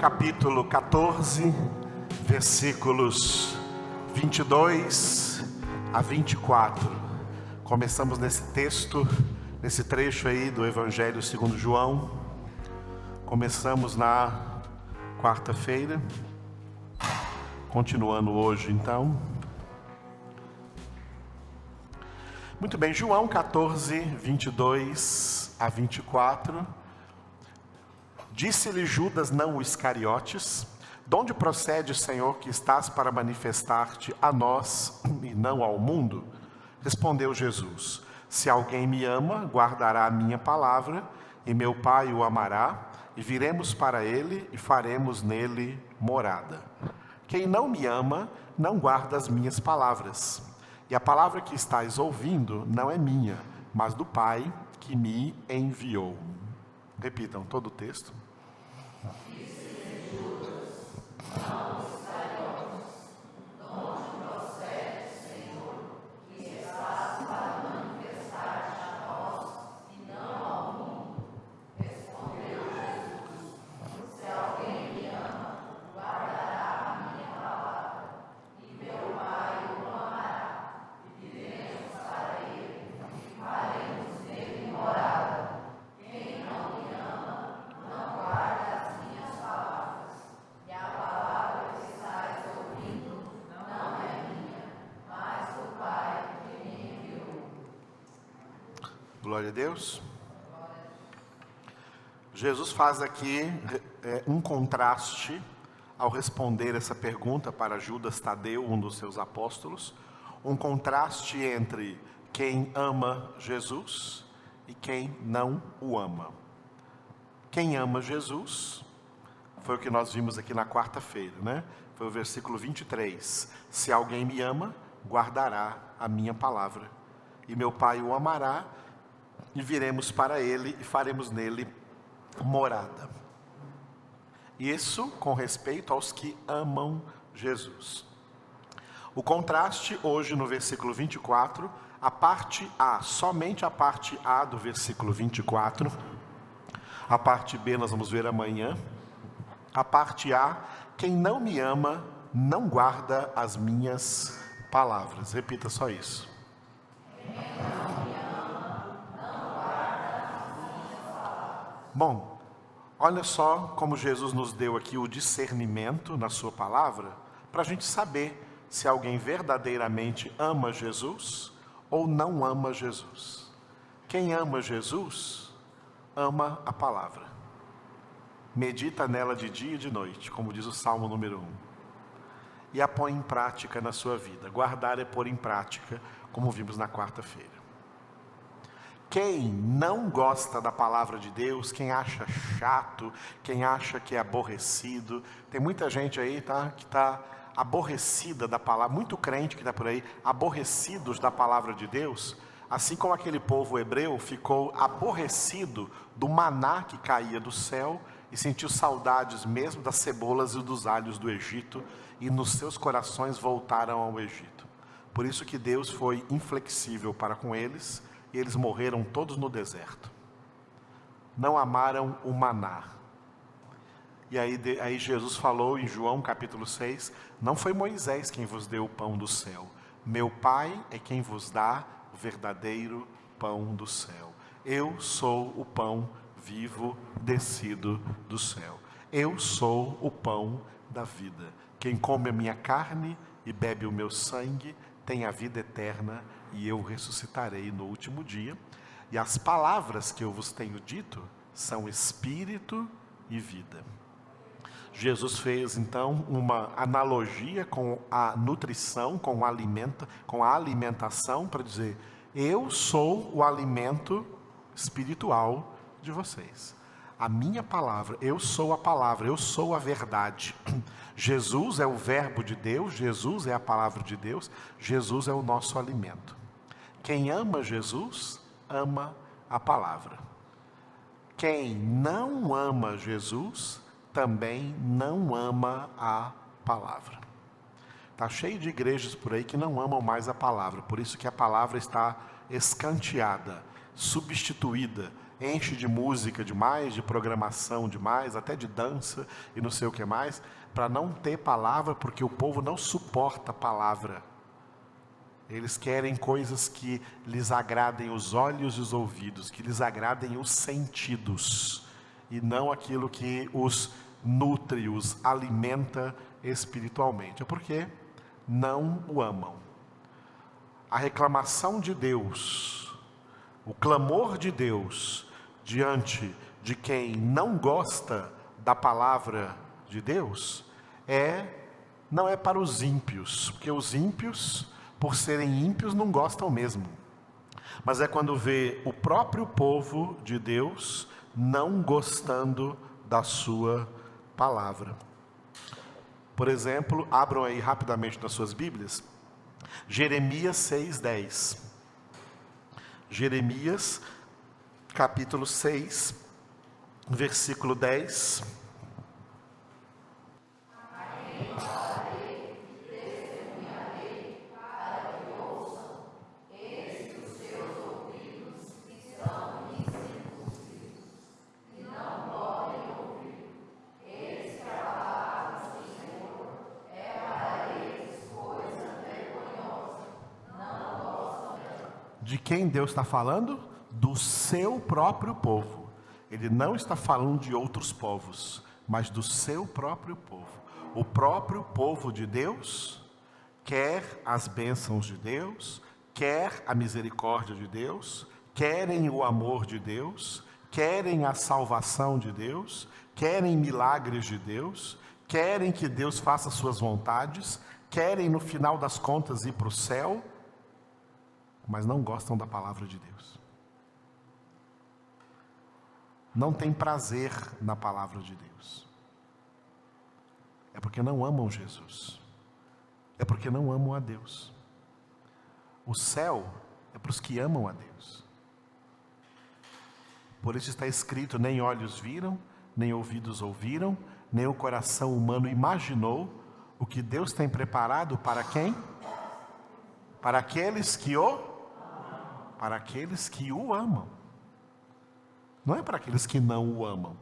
capítulo 14, versículos 22 a 24. Começamos nesse texto, nesse trecho aí do Evangelho segundo João. Começamos na quarta-feira, continuando hoje então. Muito bem, João 14, 22 a 24. Disse-lhe Judas, não o Iscariotes: de onde procede, Senhor, que estás para manifestar-te a nós e não ao mundo? Respondeu Jesus: se alguém me ama, guardará a minha palavra, e meu Pai o amará, e viremos para ele e faremos nele morada. Quem não me ama, não guarda as minhas palavras. E a palavra que estáis ouvindo não é minha, mas do Pai que me enviou. Repitam todo o texto. Glória a Deus. Jesus faz aqui um contraste ao responder essa pergunta para Judas Tadeu, um dos seus apóstolos. Um contraste entre quem ama Jesus e quem não o ama. Quem ama Jesus foi o que nós vimos aqui na quarta-feira, né? Foi o versículo 23. Se alguém me ama, guardará a minha palavra, e meu Pai o amará, e viremos para ele e faremos nele morada. Isso com respeito aos que amam Jesus. O contraste hoje no versículo 24, a parte A, somente a parte A do versículo 24. A parte B nós vamos ver amanhã. A parte A: quem não me ama, não guarda as minhas palavras. Repita só isso. Bom, olha só como Jesus nos deu aqui o discernimento na sua palavra, para a gente saber se alguém verdadeiramente ama Jesus ou não ama Jesus. Quem ama Jesus, ama a palavra. Medita nela de dia e de noite, como diz o Salmo número 1. E a põe em prática na sua vida. Guardar é pôr em prática, como vimos na quarta-feira. Quem não gosta da palavra de Deus, quem acha chato, quem acha que é aborrecido, tem muita gente aí que está aborrecida da palavra, muito crente que está por aí, aborrecidos da palavra de Deus, assim como aquele povo hebreu ficou aborrecido do maná que caía do céu e sentiu saudades mesmo das cebolas e dos alhos do Egito, e nos seus corações voltaram ao Egito. Por isso que Deus foi inflexível para com eles, e eles morreram todos no deserto. Não amaram o maná. E aí Jesus falou em João capítulo 6, não foi Moisés quem vos deu o pão do céu. Meu Pai é quem vos dá o verdadeiro pão do céu. Eu sou o pão vivo descido do céu. Eu sou o pão da vida. Quem come a minha carne e bebe o meu sangue tem a vida eterna, e eu ressuscitarei no último dia. E as palavras que eu vos tenho dito são espírito e vida. Jesus fez então uma analogia com a nutrição, com a alimentação, para dizer: eu sou o alimento espiritual de vocês. A minha palavra, eu sou a palavra, eu sou a verdade. Jesus é o verbo de Deus, Jesus é a palavra de Deus, Jesus é o nosso alimento. Quem ama Jesus, ama a palavra. Quem não ama Jesus, também não ama a palavra. Está cheio de igrejas por aí que não amam mais a palavra, por isso que a palavra está escanteada, substituída, enche de música demais, de programação demais, até de dança e não sei o que mais, para não ter palavra, porque o povo não suporta a palavra. Eles querem coisas que lhes agradem os olhos e os ouvidos, que lhes agradem os sentidos, e não aquilo que os nutre, os alimenta espiritualmente. É porque não o amam. A reclamação de Deus, o clamor de Deus diante de quem não gosta da palavra de Deus, não é para os ímpios, porque os ímpios, por serem ímpios, não gostam mesmo. Mas é quando vê o próprio povo de Deus não gostando da sua palavra. Por exemplo, abram aí rapidamente nas suas Bíblias, Jeremias 6:10. Jeremias, capítulo 6, versículo 10. De quem Deus está falando? Do seu próprio povo. Ele não está falando de outros povos, mas do seu próprio povo. O próprio povo de Deus quer as bênçãos de Deus, quer a misericórdia de Deus, querem o amor de Deus, querem a salvação de Deus, querem milagres de Deus, querem que Deus faça suas vontades, querem no final das contas ir para o céu, mas não gostam da palavra de Deus. Não tem prazer na palavra de Deus. É porque não amam Jesus. É porque não amam a Deus. O céu é para os que amam a Deus. Por isso está escrito: nem olhos viram, nem ouvidos ouviram, nem o coração humano imaginou o que Deus tem preparado para quem? Para aqueles que para aqueles que o amam. Não é para aqueles que não o amam.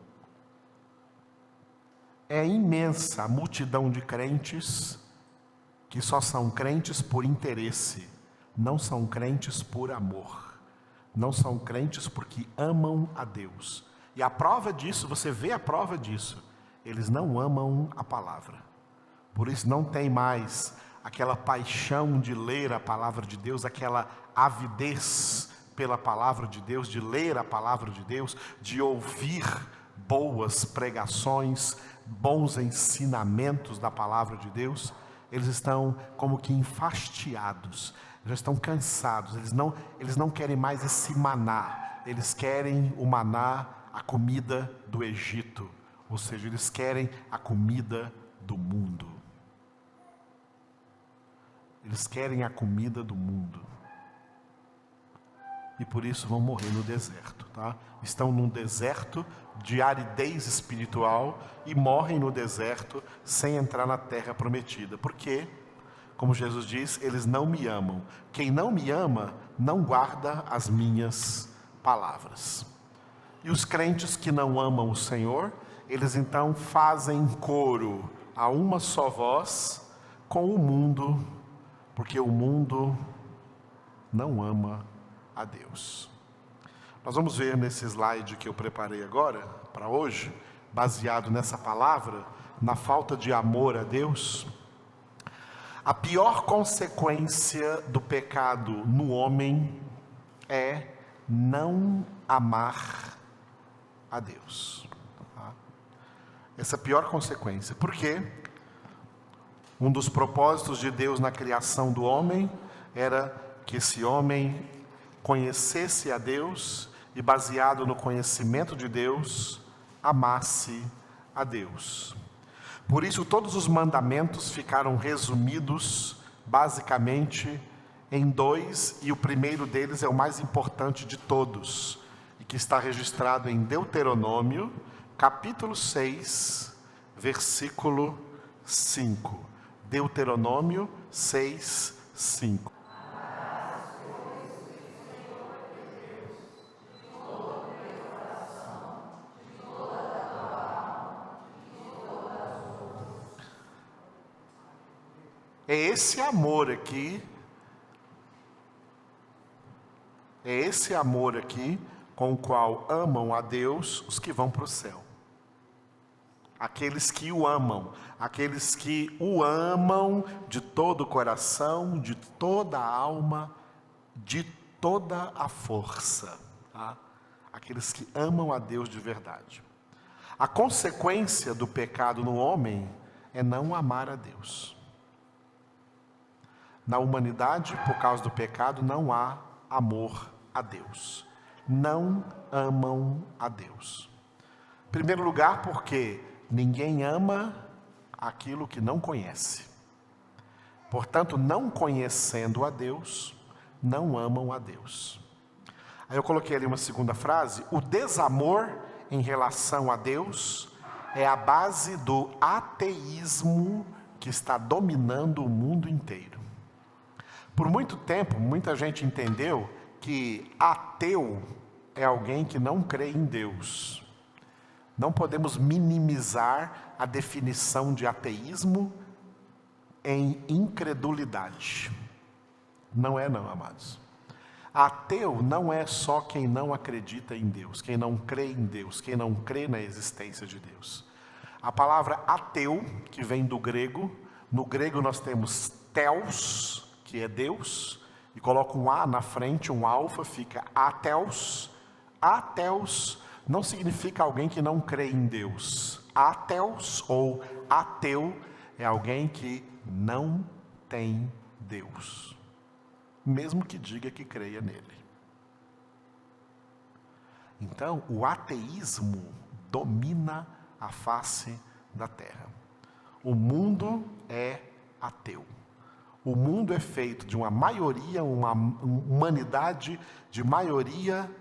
É imensa a multidão de crentes que só são crentes por interesse, não são crentes por amor, não são crentes porque amam a Deus. E a prova disso, você vê a prova disso, eles não amam a palavra. Por isso não tem mais aquela paixão de ler a palavra de Deus, aquela avidez pela palavra de Deus, de ler a palavra de Deus, de ouvir boas pregações, bons ensinamentos da palavra de Deus. Eles estão como que enfastiados, já estão cansados, eles não querem mais esse maná, eles querem o maná, a comida do Egito, ou seja, eles querem a comida do mundo. Eles querem a comida do mundo. E por isso vão morrer no deserto, tá? Estão num deserto de aridez espiritual e morrem no deserto sem entrar na terra prometida. Por quê? Como Jesus diz, eles não me amam. Quem não me ama, não guarda as minhas palavras. E os crentes que não amam o Senhor, eles então fazem coro a uma só voz com o mundo, porque o mundo não ama a Deus. Nós vamos ver nesse slide que eu preparei agora, para hoje, baseado nessa palavra, na falta de amor a Deus. A pior consequência do pecado no homem é não amar a Deus. Essa é a pior consequência. Por quê? Um dos propósitos de Deus na criação do homem era que esse homem conhecesse a Deus e, baseado no conhecimento de Deus, amasse a Deus. Por isso, todos os mandamentos ficaram resumidos basicamente em dois, e o primeiro deles é o mais importante de todos, e que está registrado em Deuteronômio, capítulo 6, versículo 5. Deuteronômio 6, 5. É esse amor aqui com o qual amam a Deus os que vão para o céu. Aqueles que o amam, aqueles que o amam de todo o coração, de toda a alma, de toda a força. Tá? Aqueles que amam a Deus de verdade. A consequência do pecado no homem é não amar a Deus. Na humanidade, por causa do pecado, não há amor a Deus. Não amam a Deus. Em primeiro lugar, porque ninguém ama aquilo que não conhece. Portanto, não conhecendo a Deus, não amam a Deus. Aí eu coloquei ali uma segunda frase: o desamor em relação a Deus é a base do ateísmo que está dominando o mundo inteiro. Por muito tempo, muita gente entendeu que ateu é alguém que não crê em Deus. Não podemos minimizar a definição de ateísmo em incredulidade. Não é não, amados. Ateu não é só quem não acredita em Deus, quem não crê em Deus, quem não crê na existência de Deus. A palavra ateu, que vem do grego, no grego nós temos theos, que é Deus, e coloca um A na frente, um alfa, fica ateus. Ateus não significa alguém que não crê em Deus. Ateus ou ateu é alguém que não tem Deus, mesmo que diga que creia nele. Então, o ateísmo domina a face da terra. O mundo é ateu. O mundo é feito de uma maioria, uma humanidade de maioria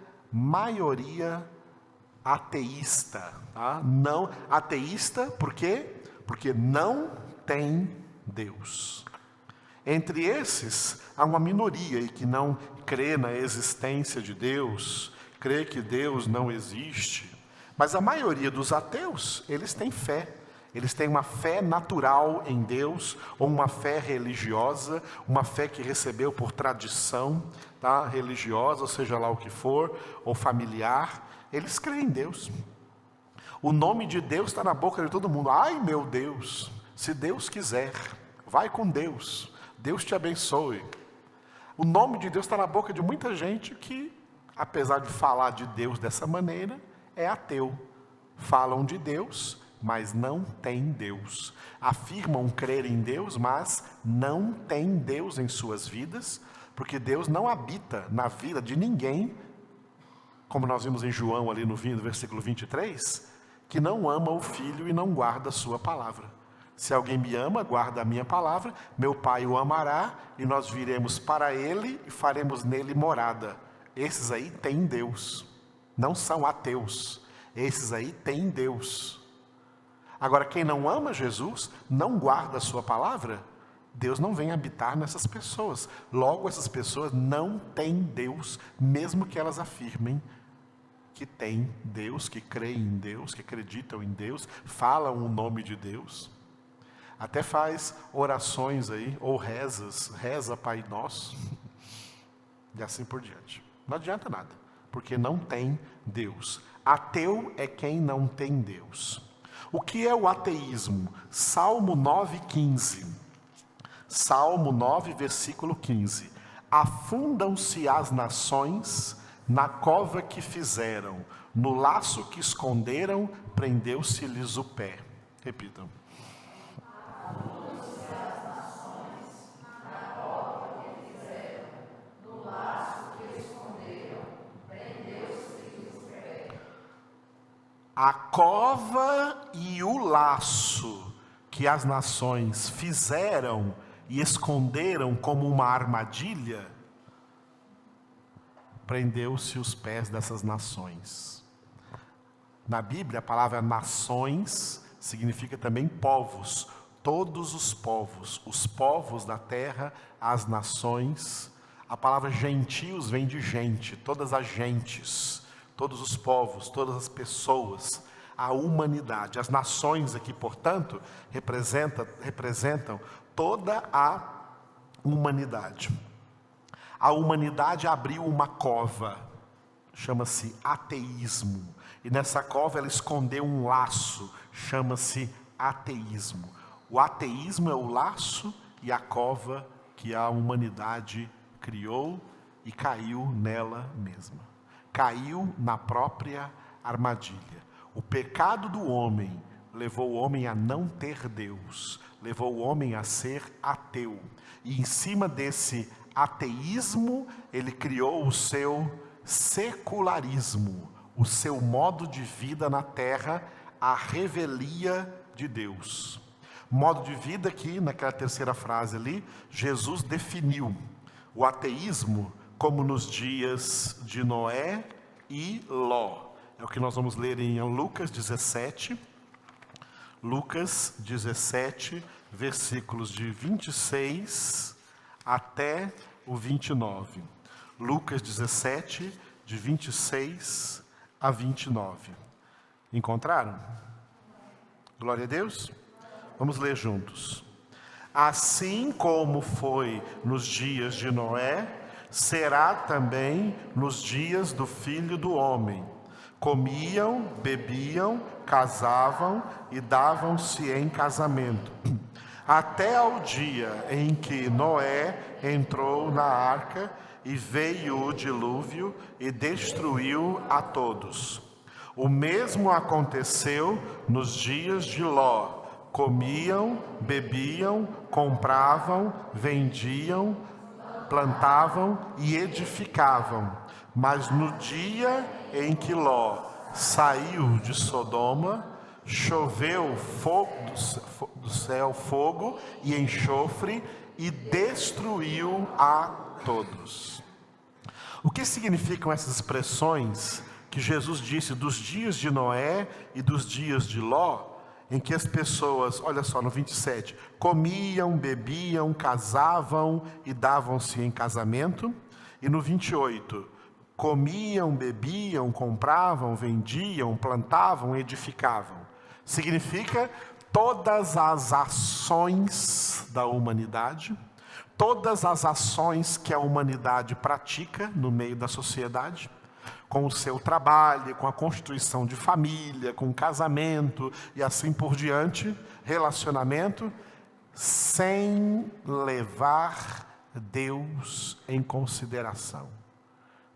ateísta. Tá? Não ateísta, por quê? Porque não tem Deus. Entre esses, há uma minoria que não crê na existência de Deus, crê que Deus não existe. Mas a maioria dos ateus, eles têm fé. Eles têm uma fé natural em Deus, ou uma fé religiosa, uma fé que recebeu por tradição, tá? Religiosa, seja lá o que for, ou familiar. Eles creem em Deus. O nome de Deus está na boca de todo mundo. Ai, meu Deus, se Deus quiser, vai com Deus. Deus te abençoe. O nome de Deus está na boca de muita gente que, apesar de falar de Deus dessa maneira, é ateu. Falam de Deus, mas não tem Deus. Afirmam crer em Deus, mas não tem Deus em suas vidas, porque Deus não habita na vida de ninguém, como nós vimos em João ali no versículo 23, que não ama o Filho e não guarda a sua palavra. Se alguém me ama, guarda a minha palavra, meu Pai o amará, e nós viremos para ele e faremos nele morada. Esses aí têm Deus, não são ateus, esses aí têm Deus. Agora, quem não ama Jesus, não guarda a sua palavra, Deus não vem habitar nessas pessoas. Logo, essas pessoas não têm Deus, mesmo que elas afirmem que têm Deus, que creem em Deus, que acreditam em Deus, falam o nome de Deus. Até faz orações aí, ou reza Pai Nosso, e assim por diante. Não adianta nada, porque não tem Deus. Ateu é quem não tem Deus. O que é o ateísmo? Salmo 9,15. Salmo 9, versículo 15. Afundam-se as nações na cova que fizeram, no laço que esconderam, prendeu-se-lhes o pé. Repitam. Afundam-se as nações na cova que fizeram, no laço que esconderam, prendeu-se-lhes o pé. A cova e o laço que as nações fizeram e esconderam como uma armadilha, prendeu-se os pés dessas nações. Na Bíblia, a palavra nações significa também povos, todos os povos da terra, as nações. A palavra gentios vem de gente, todas as gentes, todos os povos, todas as pessoas, a humanidade. As nações aqui, portanto, representam toda a humanidade. A humanidade abriu uma cova, chama-se ateísmo. E nessa cova ela escondeu um laço, chama-se ateísmo. O ateísmo é o laço e a cova que a humanidade criou e caiu nela mesma. Caiu na própria armadilha. O pecado do homem levou o homem a não ter Deus, levou o homem a ser ateu. E em cima desse ateísmo, ele criou o seu secularismo, o seu modo de vida na terra, a revelia de Deus. Modo de vida que, naquela terceira frase ali, Jesus definiu o ateísmo como nos dias de Noé e Ló. É o que nós vamos ler em Lucas 17. Lucas 17, versículos de 26 até o 29. Lucas 17, de 26 a 29. Encontraram? Glória a Deus. Vamos ler juntos. Assim como foi nos dias de Noé, será também nos dias do Filho do Homem. Comiam, bebiam, casavam e davam-se em casamento, até ao dia em que Noé entrou na arca e veio o dilúvio e destruiu a todos. O mesmo aconteceu nos dias de Ló. Comiam, bebiam, compravam, vendiam, plantavam e edificavam. Mas no dia em que Ló saiu de Sodoma, choveu do céu fogo e enxofre e destruiu a todos. O que significam essas expressões que Jesus disse dos dias de Noé e dos dias de Ló, em que as pessoas, olha só no 27, comiam, bebiam, casavam e davam-se em casamento, e no 28, comiam, bebiam, compravam, vendiam, plantavam, edificavam. Significa todas as ações da humanidade, todas as ações que a humanidade pratica no meio da sociedade, com o seu trabalho, com a constituição de família, com o casamento e assim por diante, relacionamento, sem levar Deus em consideração.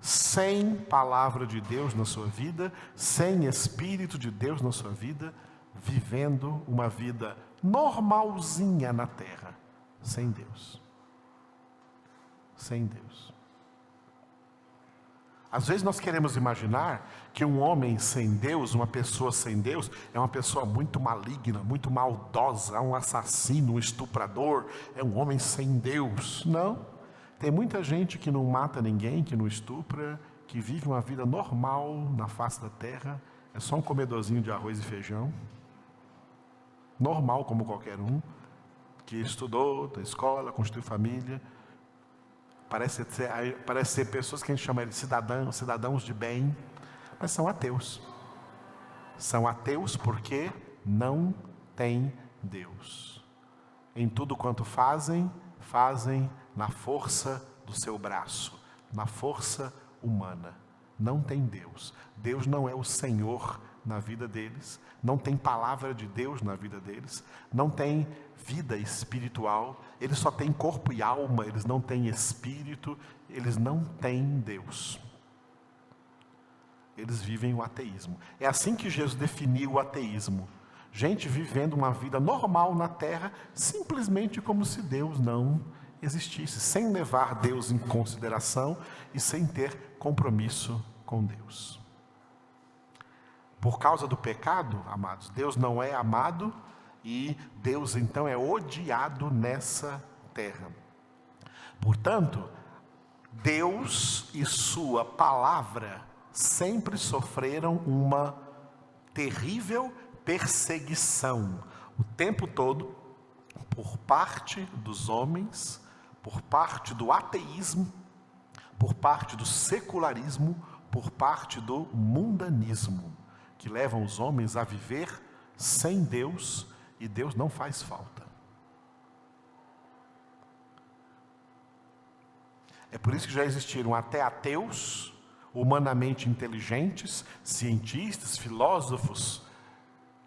Sem palavra de Deus na sua vida, sem Espírito de Deus na sua vida, vivendo uma vida normalzinha na terra, sem Deus. Sem Deus. Às vezes nós queremos imaginar que um homem sem Deus, uma pessoa sem Deus, é uma pessoa muito maligna, muito maldosa, um assassino, um estuprador, é um homem sem Deus. Não. Tem muita gente que não mata ninguém, que não estupra, que vive uma vida normal na face da terra, é só um comedorzinho de arroz e feijão, normal como qualquer um, que estudou, tem escola, constitui família. Parece ser pessoas que a gente chama de cidadãos de bem, mas são ateus. São ateus porque não têm Deus. Em tudo quanto fazem, fazem na força do seu braço, na força humana. Não tem Deus. Deus não é o Senhor na vida deles, não tem palavra de Deus na vida deles, não tem vida espiritual, eles só têm corpo e alma, eles não têm espírito, eles não têm Deus. Eles vivem o ateísmo. É assim que Jesus definiu o ateísmo. Gente vivendo uma vida normal na terra, simplesmente como se Deus não existisse, sem levar Deus em consideração e sem ter compromisso com Deus. Por causa do pecado, amados, Deus não é amado e Deus então é odiado nessa terra. Portanto, Deus e sua palavra sempre sofreram uma terrível perseguição, o tempo todo, por parte dos homens, por parte do ateísmo, por parte do secularismo, por parte do mundanismo, que levam os homens a viver sem Deus, e Deus não faz falta. É por isso que já existiram até ateus, humanamente inteligentes, cientistas, filósofos,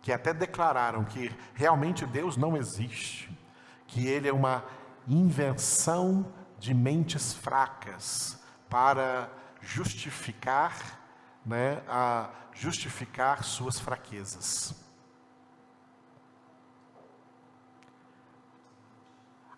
que até declararam que realmente Deus não existe, que Ele é uma invenção de mentes fracas para justificar, justificar suas fraquezas.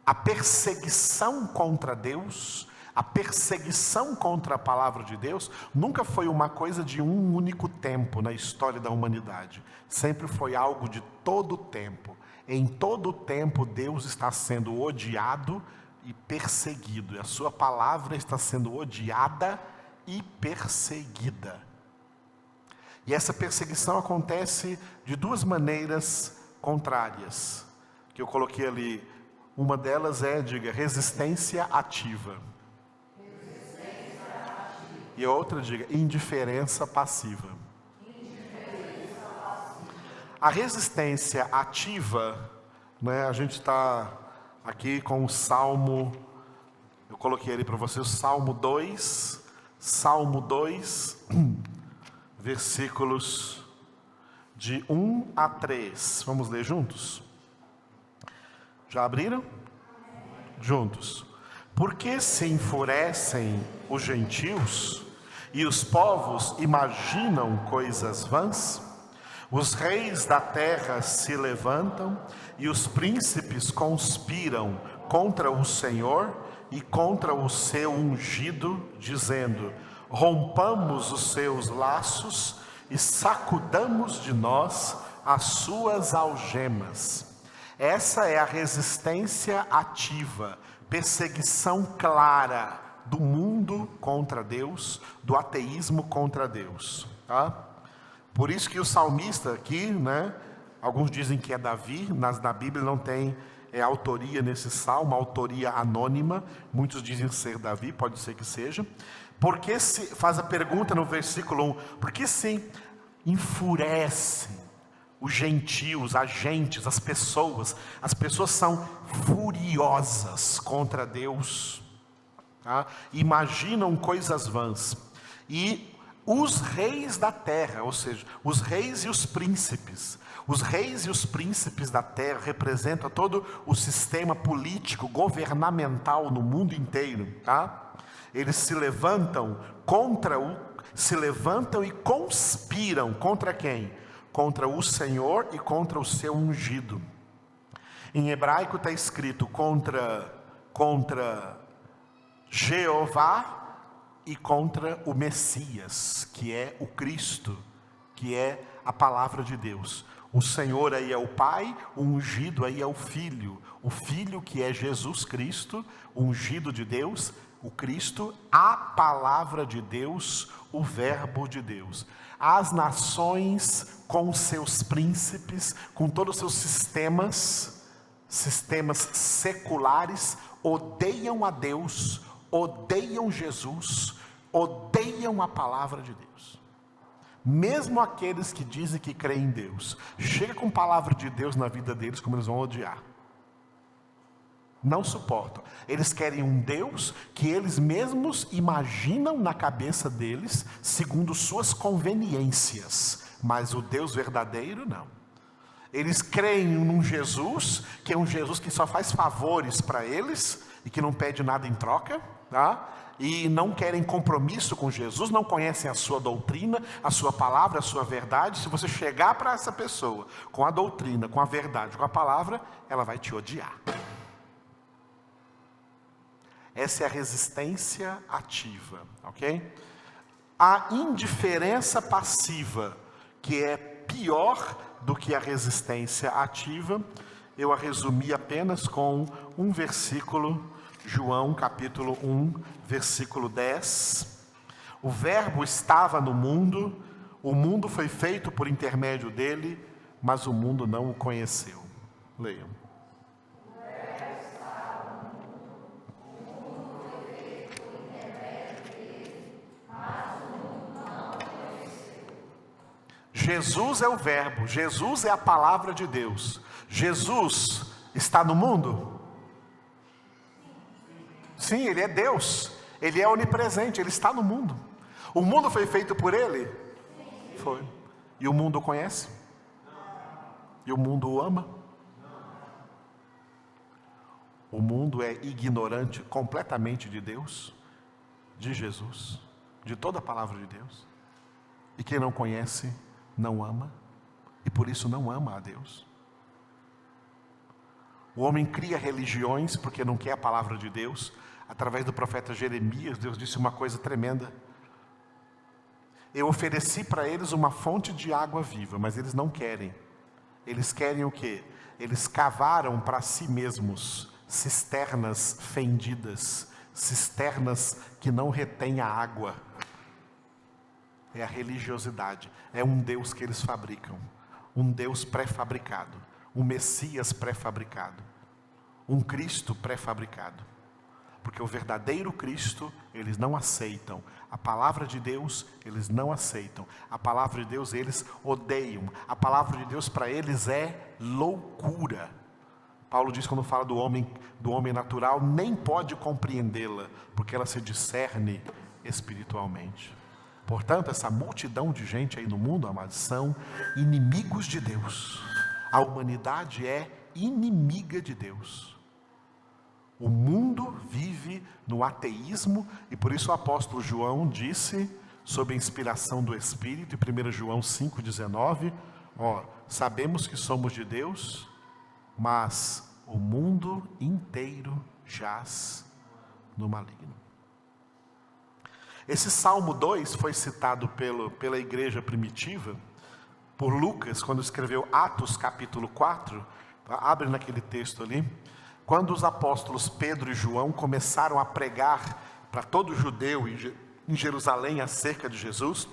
A perseguição contra Deus, a perseguição contra a palavra de Deus, nunca foi uma coisa de um único tempo na história da humanidade. Sempre foi algo de todo o tempo. Em todo o tempo, Deus está sendo odiado e perseguido. E a sua palavra está sendo odiada e perseguida. E essa perseguição acontece de duas maneiras contrárias, que eu coloquei ali. Uma delas é, diga, resistência ativa. E a outra, diga, indiferença passiva. A resistência ativa, a gente está aqui com o Salmo, eu coloquei ali para vocês, o Salmo 2, versículos de 1 a 3. Vamos ler juntos? Já abriram? Juntos. Por que se enfurecem os gentios e os povos imaginam coisas vãs? Os reis da terra se levantam e os príncipes conspiram contra o Senhor e contra o seu ungido, dizendo: rompamos os seus laços e sacudamos de nós as suas algemas. Essa é a resistência ativa, perseguição clara do mundo contra Deus, do ateísmo contra Deus. Tá? Por isso que o salmista aqui, alguns dizem que é Davi, mas na Bíblia não tem autoria nesse salmo, autoria anônima. Muitos dizem ser Davi, pode ser que seja. Porque se faz a pergunta no versículo 1, por que se enfurecem os gentios, as gentes, as pessoas são furiosas contra Deus, tá? Imaginam coisas vãs. E os reis da terra, ou seja, os reis e os príncipes da terra representam todo o sistema político, governamental no mundo inteiro, tá? Eles se levantam e conspiram contra quem? Contra o Senhor e contra o seu ungido. Em hebraico está escrito contra Jeová e contra o Messias, que é o Cristo, que é a palavra de Deus. O Senhor aí é o Pai, o ungido aí é o Filho que é Jesus Cristo, o ungido de Deus, o Cristo, a palavra de Deus, o verbo de Deus. As nações com seus príncipes, com todos os seus sistemas seculares, odeiam a Deus, odeiam Jesus, odeiam a palavra de Deus. Mesmo aqueles que dizem que creem em Deus, chega com a palavra de Deus na vida deles, como eles vão odiar. Não suportam. Eles querem um Deus que eles mesmos imaginam na cabeça deles, segundo suas conveniências. Mas o Deus verdadeiro, não. Eles creem num Jesus, que é um Jesus que só faz favores para eles, e que não pede nada em troca, tá? E não querem compromisso com Jesus, não conhecem a sua doutrina, a sua palavra, a sua verdade. Se você chegar para essa pessoa com a doutrina, com a verdade, com a palavra, ela vai te odiar. Essa é a resistência ativa, ok? A indiferença passiva, que é pior do que a resistência ativa, eu a resumi apenas com um versículo, João capítulo 1, versículo 10. O verbo estava no mundo, o mundo foi feito por intermédio dele, mas o mundo não o conheceu. Leiam. Jesus é o verbo, Jesus é a palavra de Deus. Jesus está no mundo? Sim, Ele é Deus. Ele é onipresente, Ele está no mundo. O mundo foi feito por Ele? Foi. E o mundo o conhece? E o mundo o ama? O mundo é ignorante completamente de Deus, de Jesus, de toda a palavra de Deus. E quem não conhece, não ama. E por isso não ama a Deus. O homem cria religiões porque não quer a palavra de Deus. Através do profeta Jeremias, Deus disse uma coisa tremenda. Eu ofereci para eles uma fonte de água viva, mas eles não querem. Eles querem o quê? Eles cavaram para si mesmos cisternas fendidas, cisternas que não retêm a água. É a religiosidade, é um Deus que eles fabricam, um Deus pré-fabricado, um Messias pré-fabricado, um Cristo pré-fabricado. Porque o verdadeiro Cristo, eles não aceitam. A palavra de Deus, eles não aceitam. A palavra de Deus, eles odeiam. A palavra de Deus para eles é loucura. Paulo diz, quando fala do homem natural, nem pode compreendê-la, porque ela se discerne espiritualmente. Portanto, essa multidão de gente aí no mundo, amados, são inimigos de Deus. A humanidade é inimiga de Deus. O mundo vive no ateísmo, e por isso o apóstolo João disse, sob a inspiração do Espírito, em 1 João 5,19, sabemos que somos de Deus, mas o mundo inteiro jaz no maligno. Esse Salmo 2 foi citado pela igreja primitiva, por Lucas, quando escreveu Atos capítulo 4, abre naquele texto ali, quando os apóstolos Pedro e João começaram a pregar para todo judeu em Jerusalém acerca de Jesus,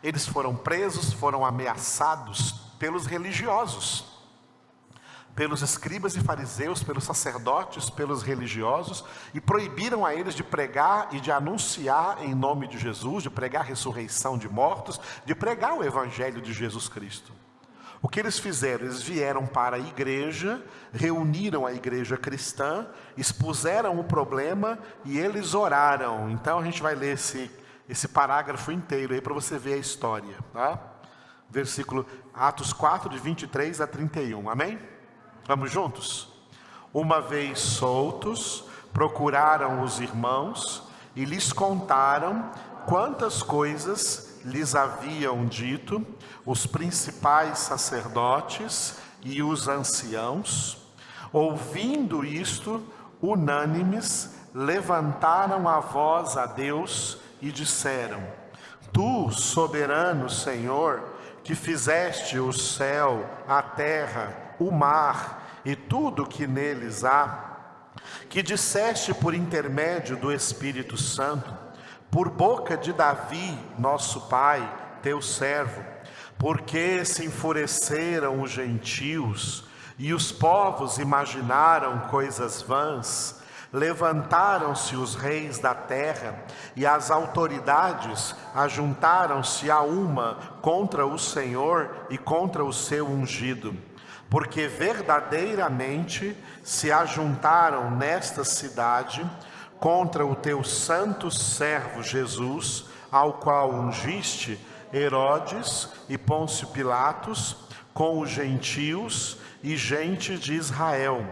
eles foram presos, foram ameaçados pelos religiosos, pelos escribas e fariseus, pelos sacerdotes, pelos religiosos, e proibiram a eles de pregar e de anunciar em nome de Jesus, de pregar a ressurreição de mortos, de pregar o evangelho de Jesus Cristo. O que eles fizeram? Eles vieram para a igreja, reuniram a igreja cristã, expuseram o problema e eles oraram. Então a gente vai ler esse parágrafo inteiro aí para você ver a história, tá? Versículo Atos 4, de 23 a 31, amém? Vamos juntos? Uma vez soltos, procuraram os irmãos e lhes contaram quantas coisas lhes haviam dito os principais sacerdotes e os anciãos. Ouvindo isto, unânimes, levantaram a voz a Deus e disseram: Tu, soberano Senhor, que fizeste o céu, a terra, o mar e tudo que neles há, que disseste por intermédio do Espírito Santo, por boca de Davi, nosso pai, teu servo, porque se enfureceram os gentios e os povos imaginaram coisas vãs, levantaram-se os reis da terra e as autoridades ajuntaram-se a uma contra o Senhor e contra o seu ungido, porque verdadeiramente se ajuntaram nesta cidade contra o teu santo servo Jesus, ao qual ungiste Herodes e Pôncio Pilatos, com os gentios e gente de Israel,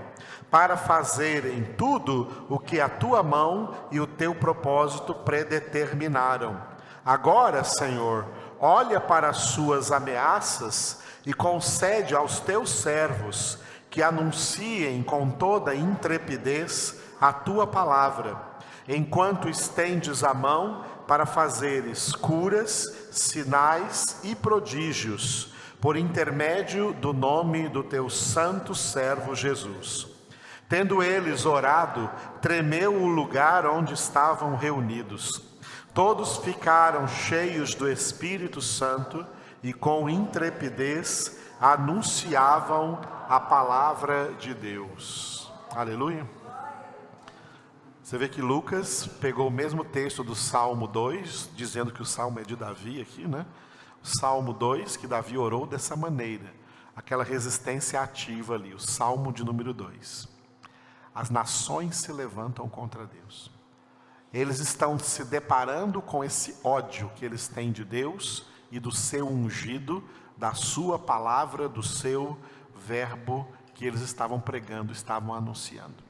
para fazerem tudo o que a tua mão e o teu propósito predeterminaram. Agora, Senhor, olha para as suas ameaças e concede aos teus servos que anunciem com toda intrepidez a tua palavra, enquanto estendes a mão para fazeres curas, sinais e prodígios, por intermédio do nome do teu santo servo Jesus. Tendo eles orado, tremeu o lugar onde estavam reunidos. Todos ficaram cheios do Espírito Santo e com intrepidez anunciavam a palavra de Deus. Aleluia. Você vê que Lucas pegou o mesmo texto do Salmo 2, dizendo que o Salmo é de Davi aqui, né? O Salmo 2, que Davi orou dessa maneira, aquela resistência ativa ali, o Salmo de número 2. As nações se levantam contra Deus. Eles estão se deparando com esse ódio que eles têm de Deus e do seu ungido, da sua palavra, do seu verbo que eles estavam pregando, estavam anunciando.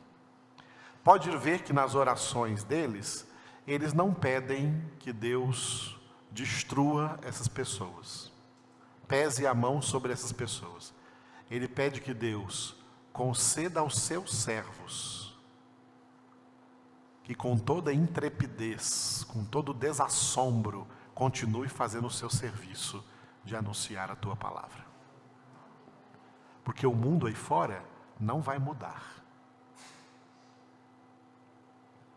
Pode ver que nas orações deles, eles não pedem que Deus destrua essas pessoas, pese a mão sobre essas pessoas. Ele pede que Deus conceda aos seus servos que com toda intrepidez, com todo desassombro, continue fazendo o seu serviço de anunciar a tua palavra. Porque o mundo aí fora não vai mudar.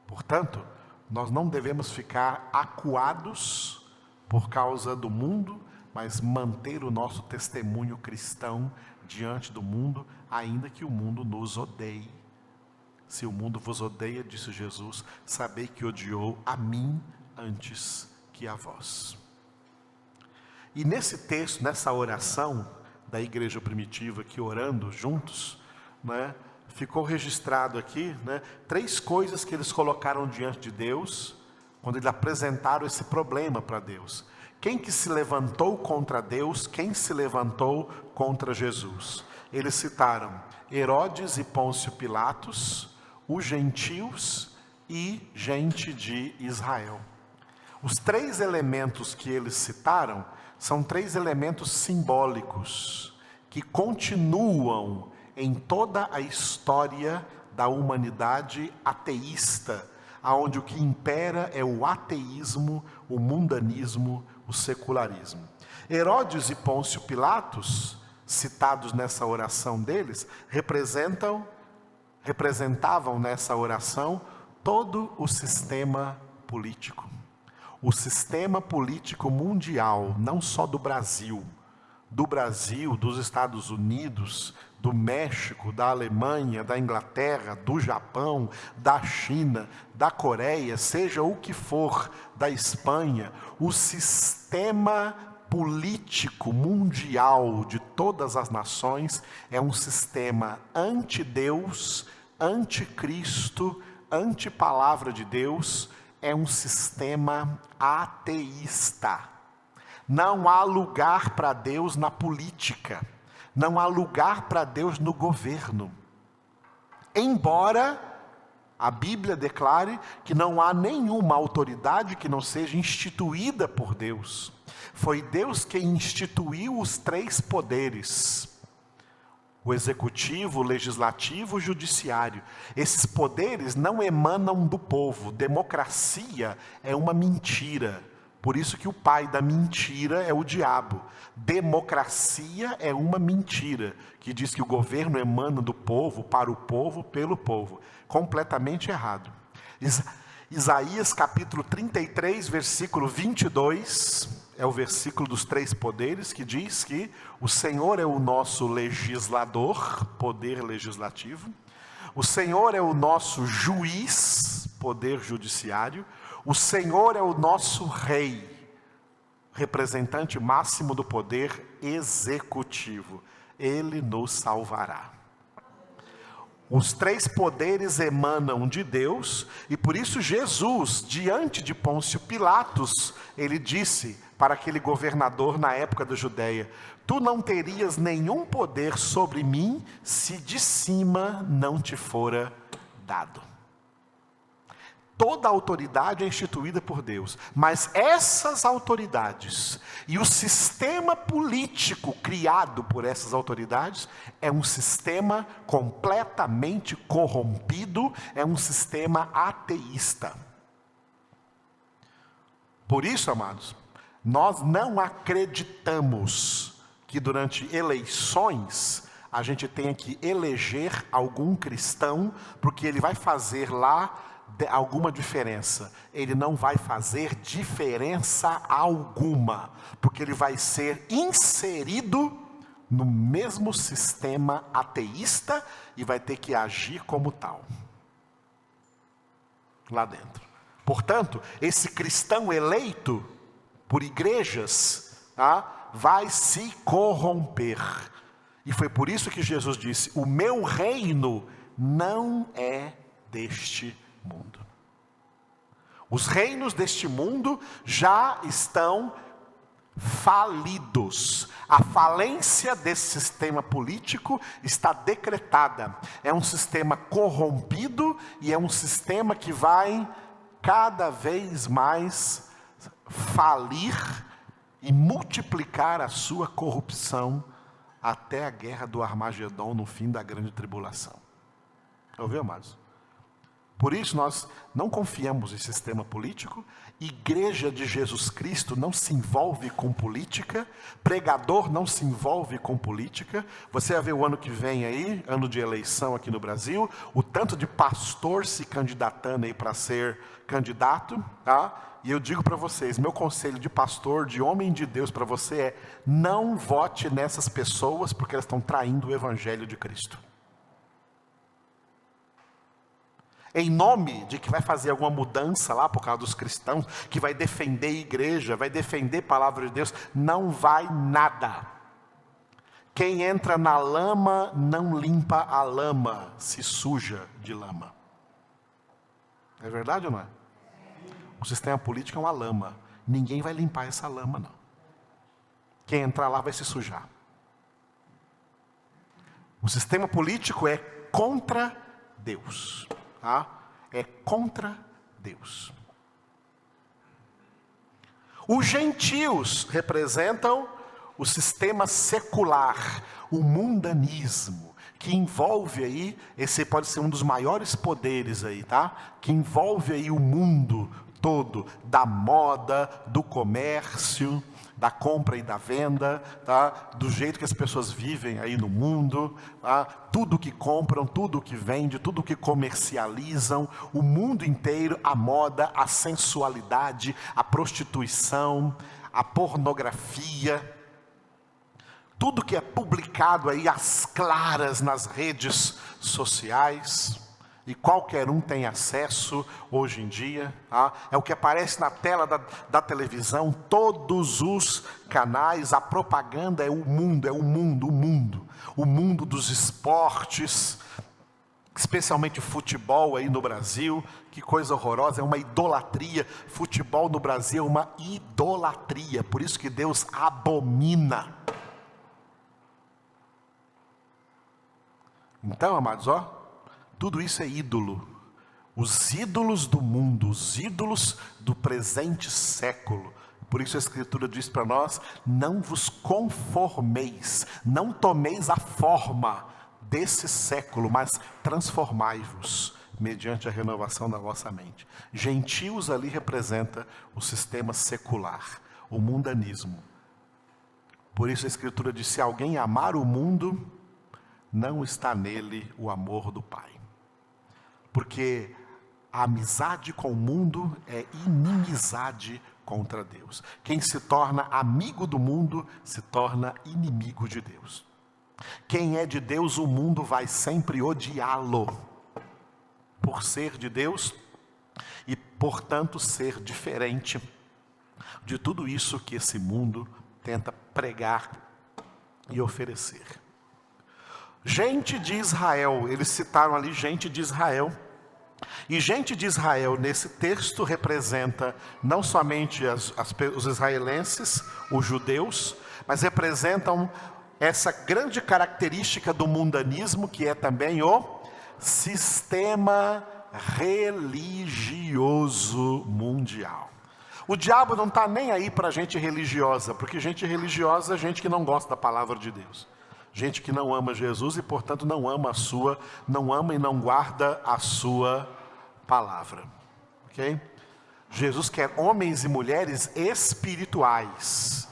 Portanto, nós não devemos ficar acuados por causa do mundo, mas manter o nosso testemunho cristão diante do mundo, ainda que o mundo nos odeie. Se o mundo vos odeia, disse Jesus, sabei que odiou a mim antes que a vós. E nesse texto, nessa oração da igreja primitiva, que orando juntos, né, ficou registrado aqui, né, 3 coisas que eles colocaram diante de Deus, quando eles apresentaram esse problema para Deus. Quem que se levantou contra Deus, quem se levantou contra Jesus? Eles citaram Herodes e Pôncio Pilatos, os gentios e gente de Israel. Os 3 elementos que eles citaram são 3 elementos simbólicos que continuam em toda a história da humanidade ateísta, aonde o que impera é o ateísmo, o mundanismo, o secularismo. Herodes e Pôncio Pilatos, citados nessa oração deles, representavam nessa oração todo o sistema político. O sistema político mundial, não só do Brasil, dos Estados Unidos, do México, da Alemanha, da Inglaterra, do Japão, da China, da Coreia, seja o que for, da Espanha, o sistema político mundial de todas as nações é um sistema anti-Deus, anti-Cristo, anti-palavra de Deus, é um sistema ateísta. Não há lugar para Deus na política, não há lugar para Deus no governo. Embora a Bíblia declare que não há nenhuma autoridade que não seja instituída por Deus. Foi Deus quem instituiu os 3 poderes: o executivo, o legislativo, o judiciário. Esses poderes não emanam do povo. Democracia é uma mentira. Por isso que o pai da mentira é o diabo. Democracia é uma mentira, que diz que o governo emana do povo, para o povo, pelo povo. Completamente errado. Isaías capítulo 33, versículo 22, é o versículo dos 3 poderes, que diz que o Senhor é o nosso legislador, poder legislativo. O Senhor é o nosso juiz, poder judiciário. O Senhor é o nosso rei, representante máximo do poder executivo. Ele nos salvará. Os 3 poderes emanam de Deus, e por isso Jesus, diante de Pôncio Pilatos, ele disse para aquele governador na época da Judeia: tu não terias nenhum poder sobre mim se de cima não te fora dado. Toda autoridade é instituída por Deus, mas essas autoridades e o sistema político criado por essas autoridades é um sistema completamente corrompido, é um sistema ateísta. Por isso, amados, nós não acreditamos que durante eleições a gente tenha que eleger algum cristão, porque ele vai fazer lá alguma diferença. Ele não vai fazer diferença alguma, porque ele vai ser inserido no mesmo sistema ateísta e vai ter que agir como tal lá dentro. Portanto, esse cristão eleito por igrejas, vai se corromper. E foi por isso que Jesus disse: o meu reino não é deste mundo. Os reinos deste mundo já estão falidos. A falência desse sistema político está decretada. É um sistema corrompido e é um sistema que vai cada vez mais falir e multiplicar a sua corrupção até a guerra do Armagedon no fim da grande tribulação. Ouviu, amados? Por isso nós não confiamos em sistema político. Igreja de Jesus Cristo não se envolve com política. Pregador não se envolve com política. Você vai ver o ano que vem aí, ano de eleição aqui no Brasil, o tanto de pastor se candidatando aí para ser candidato, tá? E eu digo para vocês, meu conselho de pastor, de homem de Deus para você é: não vote nessas pessoas, porque elas estão traindo o evangelho de Cristo. Em nome de que vai fazer alguma mudança lá por causa dos cristãos, que vai defender a igreja, vai defender a palavra de Deus, não vai nada. Quem entra na lama não limpa a lama, se suja de lama. É verdade ou não é? O sistema político é uma lama, ninguém vai limpar essa lama não. Quem entrar lá vai se sujar. O sistema político é contra Deus. Tá? É contra Deus. Os gentios representam o sistema secular, o mundanismo, que envolve aí, esse pode ser um dos maiores poderes aí, tá? Que envolve aí o mundo todo, da moda, do comércio, da compra e da venda, tá? Do jeito que as pessoas vivem aí no mundo, tá? Tudo que compram, tudo que vende, tudo que comercializam, o mundo inteiro, a moda, a sensualidade, a prostituição, a pornografia, tudo que é publicado aí às claras nas redes sociais, e qualquer um tem acesso hoje em dia, tá? É o que aparece na tela da televisão, todos os canais, a propaganda é o mundo, o mundo dos esportes, especialmente futebol aí no Brasil, que coisa horrorosa, é uma idolatria, futebol no Brasil é uma idolatria, por isso que Deus abomina. Então, amados, ó, tudo isso é ídolo. Os ídolos do mundo, os ídolos do presente século. Por isso a Escritura diz para nós: não vos conformeis, não tomeis a forma desse século, mas transformai-vos mediante a renovação da vossa mente. Gentios ali representa o sistema secular, o mundanismo. Por isso a Escritura diz: se alguém amar o mundo, não está nele o amor do Pai. Porque a amizade com o mundo é inimizade contra Deus. Quem se torna amigo do mundo se torna inimigo de Deus. Quem é de Deus, o mundo vai sempre odiá-lo, por ser de Deus e, portanto, ser diferente de tudo isso que esse mundo tenta pregar e oferecer. Gente de Israel, eles citaram ali gente de Israel. E gente de Israel nesse texto representa não somente os israelenses, os judeus, mas representam essa grande característica do mundanismo, que é também o sistema religioso mundial. O diabo não está nem aí para gente religiosa, porque gente religiosa é gente que não gosta da palavra de Deus. Gente que não ama Jesus e, portanto, não ama e não guarda a sua palavra. Ok? Jesus quer homens e mulheres espirituais.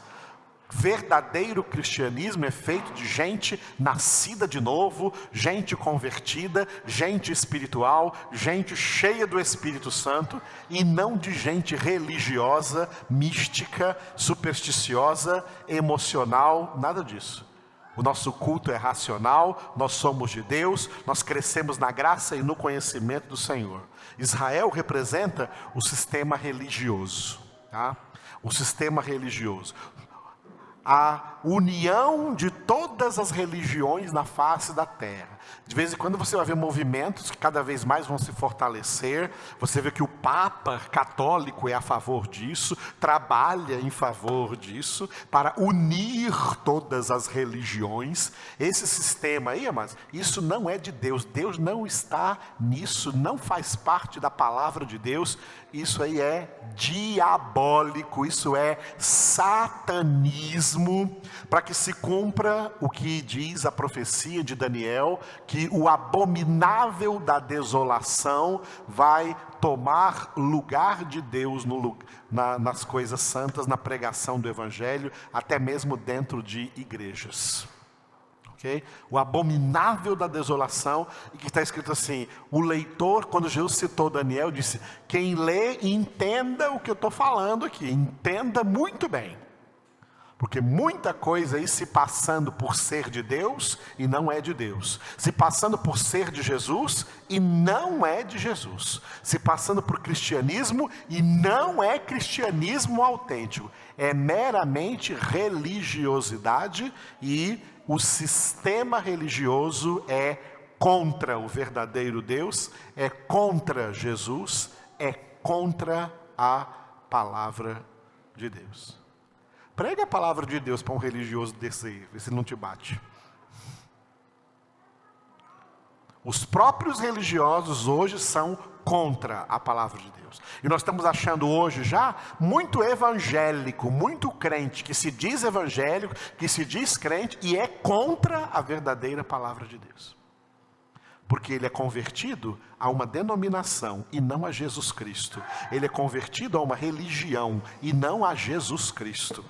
Verdadeiro cristianismo é feito de gente nascida de novo, gente convertida, gente espiritual, gente cheia do Espírito Santo, e não de gente religiosa, mística, supersticiosa, emocional, nada disso. O nosso culto é racional, nós somos de Deus, nós crescemos na graça e no conhecimento do Senhor. Israel representa o sistema religioso, tá? O sistema religioso. A união de todas as religiões na face da terra. De vez em quando você vai ver movimentos que cada vez mais vão se fortalecer. Você vê que o Papa católico é a favor disso, trabalha em favor disso, para unir todas as religiões. Esse sistema aí, amados, isso não é de Deus. Deus não está nisso, não faz parte da palavra de Deus. Isso aí é diabólico, isso é satanismo, para que se cumpra o que diz a profecia de Daniel, que o abominável da desolação vai tomar lugar de Deus nas coisas santas, na pregação do Evangelho, até mesmo dentro de igrejas. Okay? O abominável da desolação, e que está escrito assim, o leitor, quando Jesus citou Daniel, disse, quem lê, entenda o que eu estou falando aqui, entenda muito bem, porque muita coisa aí se passando por ser de Deus e não é de Deus, se passando por ser de Jesus e não é de Jesus, se passando por cristianismo e não é cristianismo autêntico, é meramente religiosidade, e o sistema religioso é contra o verdadeiro Deus, é contra Jesus, é contra a palavra de Deus. Prega a palavra de Deus para um religioso desse aí, vê se ele não te bate. Os próprios religiosos hoje são contra a palavra de Deus. E nós estamos achando hoje já muito evangélico, muito crente, que se diz evangélico, que se diz crente e é contra a verdadeira palavra de Deus. Porque ele é convertido a uma denominação e não a Jesus Cristo. Ele é convertido a uma religião e não a Jesus Cristo.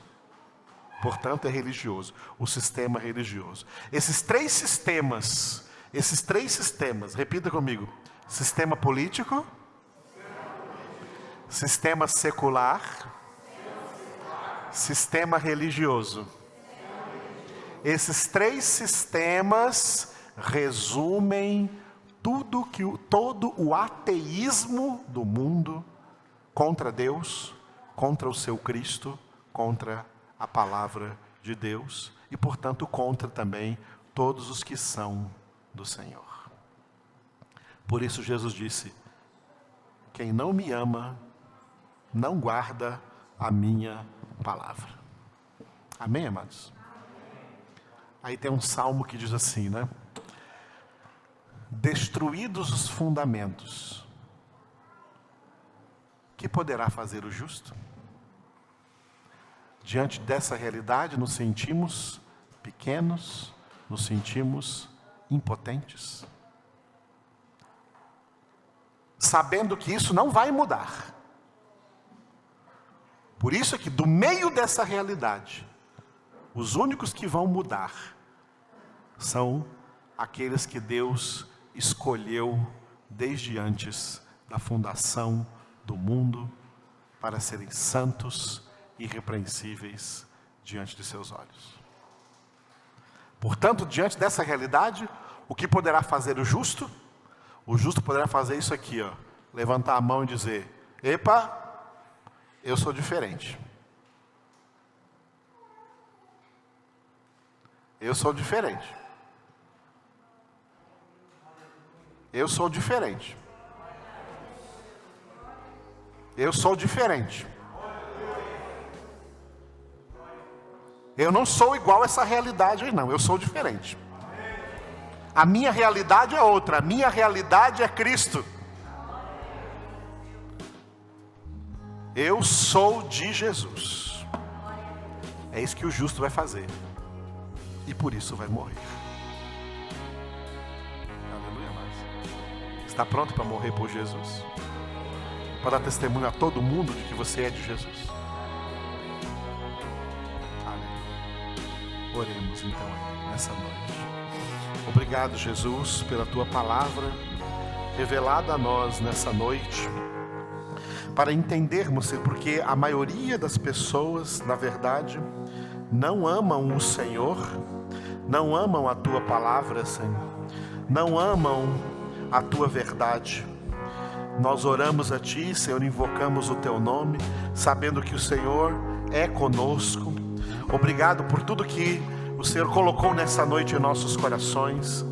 Portanto, é religioso, o sistema religioso. Esses três sistemas, repita comigo: sistema político, sistema secular, sistema religioso. Esses três sistemas resumem todo o ateísmo do mundo contra Deus, contra o seu Cristo, contra a palavra de Deus e, portanto, contra também todos os que são do Senhor. Por isso Jesus disse, quem não me ama, não guarda a minha palavra. Amém, amados? Aí tem um salmo que diz assim, né? Destruídos os fundamentos, que poderá fazer o justo? Diante dessa realidade, nos sentimos pequenos, nos sentimos impotentes. Sabendo que isso não vai mudar. Por isso é que do meio dessa realidade, os únicos que vão mudar são aqueles que Deus escolheu desde antes da fundação do mundo para serem santos irrepreensíveis diante de seus olhos. Portanto, diante dessa realidade, o que poderá fazer o justo? O justo poderá fazer isso aqui, ó, levantar a mão e dizer, epa, eu sou diferente. Eu sou diferente. Eu sou diferente. Eu sou diferente. Eu não sou igual a essa realidade aí não, eu sou diferente. A minha realidade é outra, a minha realidade é Cristo. Eu sou de Jesus. É isso que o justo vai fazer. E por isso vai morrer. Aleluia, mais. Está pronto para morrer por Jesus? Para dar testemunho a todo mundo de que você é de Jesus? Oremos então nessa noite. Obrigado, Jesus, pela Tua palavra revelada a nós nessa noite, para entendermos, Senhor, porque a maioria das pessoas, na verdade, não amam o Senhor, não amam a Tua palavra, Senhor, não amam a Tua verdade. Nós oramos a Ti, Senhor, invocamos o Teu nome, sabendo que o Senhor é conosco. Obrigado por tudo que o Senhor colocou nessa noite em nossos corações.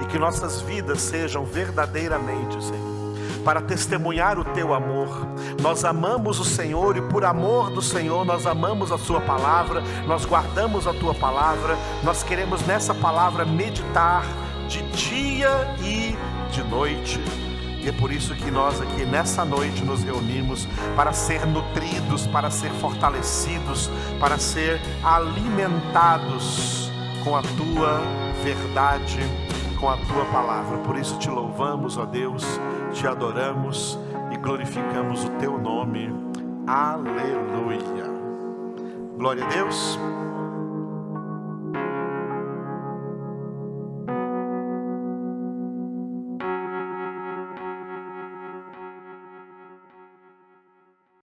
e que nossas vidas sejam verdadeiramente, Senhor, para testemunhar o Teu amor. Nós amamos o Senhor e por amor do Senhor nós amamos a Sua palavra, nós guardamos a Tua palavra, nós queremos nessa palavra meditar de dia e de noite. E é por isso que nós aqui nessa noite nos reunimos para ser nutridos, para ser fortalecidos, para ser alimentados com a Tua verdade, com a Tua palavra. Por isso te louvamos, ó Deus, te adoramos e glorificamos o Teu nome. Aleluia. Glória a Deus.